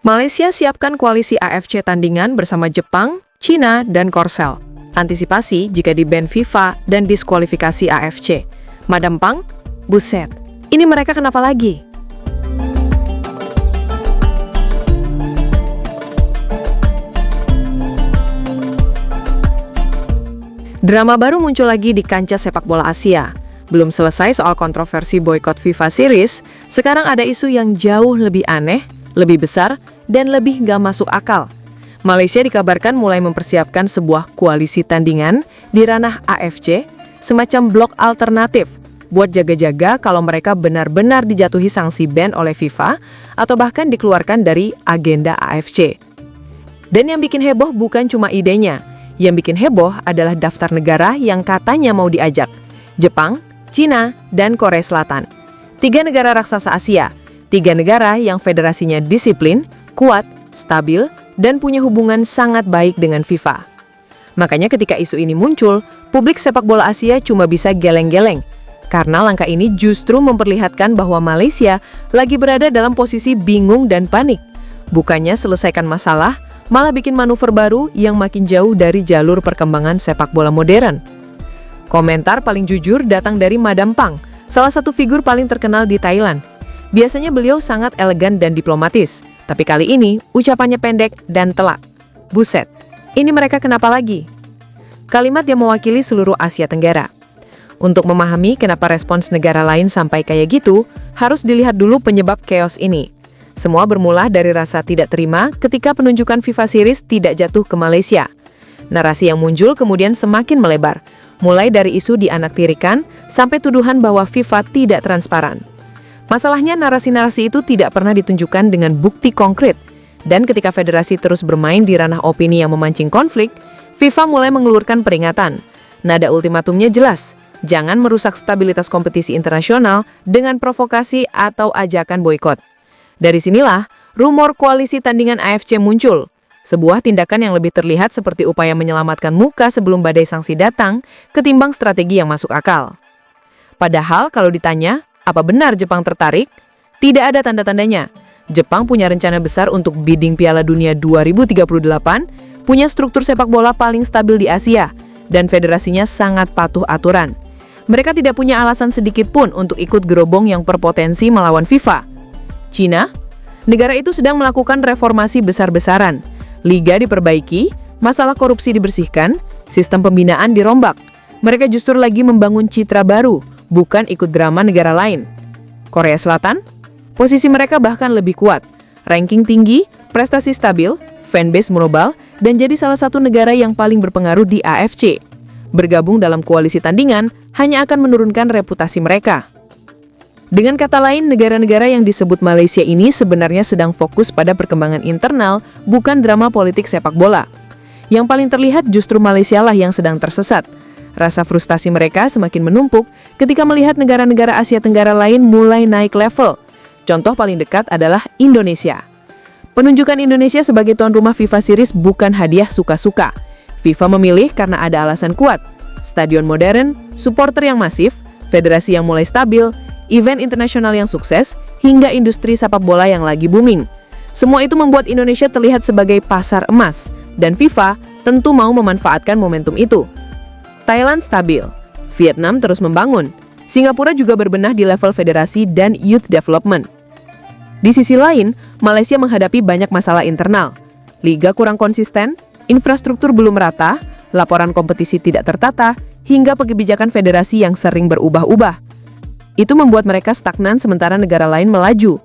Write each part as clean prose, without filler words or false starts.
Malaysia siapkan koalisi AFC tandingan bersama Jepang, China, dan Korsel. Antisipasi jika di-ban FIFA dan diskualifikasi AFC. Madam Pang, buset, ini mereka kenapa lagi? Drama baru muncul lagi di kancah sepak bola Asia. Belum selesai soal kontroversi boykot FIFA Series, sekarang ada isu yang jauh lebih aneh, lebih besar, dan lebih gak masuk akal. Malaysia dikabarkan mulai mempersiapkan sebuah koalisi tandingan di ranah AFC, semacam blok alternatif, buat jaga-jaga kalau mereka benar-benar dijatuhi sanksi ban oleh FIFA, atau bahkan dikeluarkan dari agenda AFC. Dan yang bikin heboh bukan cuma idenya. Yang bikin heboh adalah daftar negara yang katanya mau diajak. Jepang, China, dan Korea Selatan. 3 negara raksasa Asia. 3 negara yang federasinya disiplin, kuat, stabil, dan punya hubungan sangat baik dengan FIFA. Makanya ketika isu ini muncul, publik sepak bola Asia cuma bisa geleng-geleng. Karena langkah ini justru memperlihatkan bahwa Malaysia lagi berada dalam posisi bingung dan panik. Bukannya selesaikan masalah, malah bikin manuver baru yang makin jauh dari jalur perkembangan sepak bola modern. Komentar paling jujur datang dari Madam Pang, salah satu figur paling terkenal di Thailand. Biasanya beliau sangat elegan dan diplomatis, tapi kali ini ucapannya pendek dan telak. Buset, ini mereka kenapa lagi? Kalimat yang mewakili seluruh Asia Tenggara. Untuk memahami kenapa respons negara lain sampai kayak gitu, harus dilihat dulu penyebab chaos ini. Semua bermula dari rasa tidak terima ketika penunjukan FIFA Series tidak jatuh ke Malaysia. Narasi yang muncul kemudian semakin melebar, mulai dari isu dianaktirikan sampai tuduhan bahwa FIFA tidak transparan. Masalahnya narasi-narasi itu tidak pernah ditunjukkan dengan bukti konkret, dan ketika federasi terus bermain di ranah opini yang memancing konflik, FIFA mulai mengeluarkan peringatan. Nada ultimatumnya jelas, jangan merusak stabilitas kompetisi internasional dengan provokasi atau ajakan boikot. Dari sinilah, rumor koalisi tandingan AFC muncul. Sebuah tindakan yang lebih terlihat seperti upaya menyelamatkan muka sebelum badai sanksi datang, ketimbang strategi yang masuk akal. Padahal kalau ditanya, apa benar Jepang tertarik? Tidak ada tanda-tandanya. Jepang punya rencana besar untuk bidding Piala Dunia 2038, punya struktur sepak bola paling stabil di Asia, dan federasinya sangat patuh aturan. Mereka tidak punya alasan sedikit pun untuk ikut gerobong yang berpotensi melawan FIFA. China, negara itu sedang melakukan reformasi besar-besaran. Liga diperbaiki, masalah korupsi dibersihkan, sistem pembinaan dirombak. Mereka justru lagi membangun citra baru, bukan ikut drama negara lain. Korea Selatan, posisi mereka bahkan lebih kuat. Ranking tinggi, prestasi stabil, fanbase global, dan jadi salah satu negara yang paling berpengaruh di AFC. Bergabung dalam koalisi tandingan hanya akan menurunkan reputasi mereka. Dengan kata lain, negara-negara yang disebut Malaysia ini sebenarnya sedang fokus pada perkembangan internal, bukan drama politik sepak bola. Yang paling terlihat justru Malaysia lah yang sedang tersesat. Rasa frustasi mereka semakin menumpuk ketika melihat negara-negara Asia Tenggara lain mulai naik level. Contoh paling dekat adalah Indonesia. Penunjukan Indonesia sebagai tuan rumah FIFA Series bukan hadiah suka-suka. FIFA memilih karena ada alasan kuat. Stadion modern, supporter yang masif, federasi yang mulai stabil, event internasional yang sukses, hingga industri sepak bola yang lagi booming. Semua itu membuat Indonesia terlihat sebagai pasar emas, dan FIFA tentu mau memanfaatkan momentum itu. Thailand stabil, Vietnam terus membangun, Singapura juga berbenah di level federasi dan youth development. Di sisi lain, Malaysia menghadapi banyak masalah internal. Liga kurang konsisten, infrastruktur belum merata, laporan kompetisi tidak tertata, hingga kebijakan federasi yang sering berubah-ubah. Itu membuat mereka stagnan sementara negara lain melaju.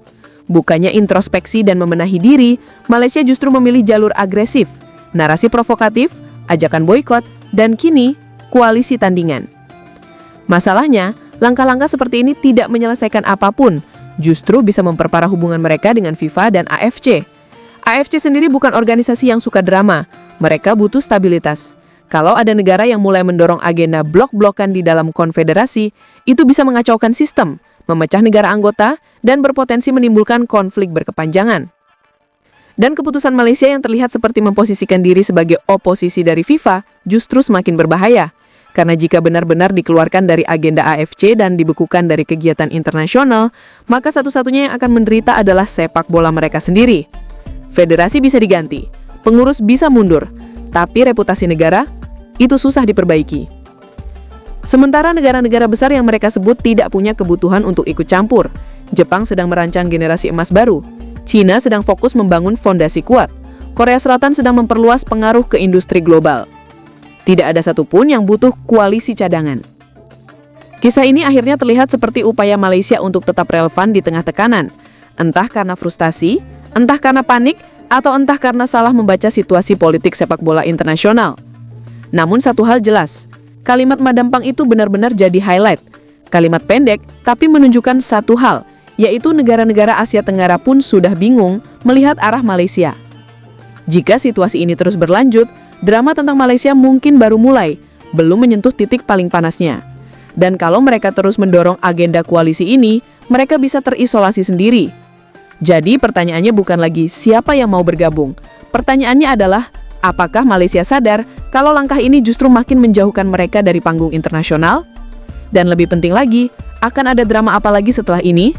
Bukannya introspeksi dan membenahi diri, Malaysia justru memilih jalur agresif, narasi provokatif, ajakan boikot, dan kini koalisi tandingan. Masalahnya, langkah-langkah seperti ini tidak menyelesaikan apapun, justru bisa memperparah hubungan mereka dengan FIFA dan AFC. AFC sendiri bukan organisasi yang suka drama, mereka butuh stabilitas. Kalau ada negara yang mulai mendorong agenda blok-blokan di dalam konfederasi, itu bisa mengacaukan sistem, memecah negara anggota, dan berpotensi menimbulkan konflik berkepanjangan. Dan keputusan Malaysia yang terlihat seperti memposisikan diri sebagai oposisi dari FIFA justru semakin berbahaya. Karena jika benar-benar dikeluarkan dari agenda AFC dan dibekukan dari kegiatan internasional, maka satu-satunya yang akan menderita adalah sepak bola mereka sendiri. Federasi bisa diganti, pengurus bisa mundur, tapi reputasi negara itu susah diperbaiki. Sementara negara-negara besar yang mereka sebut tidak punya kebutuhan untuk ikut campur. Jepang sedang merancang generasi emas baru, China sedang fokus membangun fondasi kuat, Korea Selatan sedang memperluas pengaruh ke industri global. Tidak ada satupun yang butuh koalisi cadangan. Kisah ini akhirnya terlihat seperti upaya Malaysia untuk tetap relevan di tengah tekanan, entah karena frustasi, entah karena panik, atau entah karena salah membaca situasi politik sepak bola internasional. Namun satu hal jelas, kalimat Madam Pang itu benar-benar jadi highlight. Kalimat pendek, tapi menunjukkan satu hal, yaitu negara-negara Asia Tenggara pun sudah bingung melihat arah Malaysia. Jika situasi ini terus berlanjut, drama tentang Malaysia mungkin baru mulai, belum menyentuh titik paling panasnya. Dan kalau mereka terus mendorong agenda koalisi ini, mereka bisa terisolasi sendiri. Jadi pertanyaannya bukan lagi siapa yang mau bergabung. Pertanyaannya adalah, apakah Malaysia sadar kalau langkah ini justru makin menjauhkan mereka dari panggung internasional? Dan lebih penting lagi, akan ada drama apa lagi setelah ini?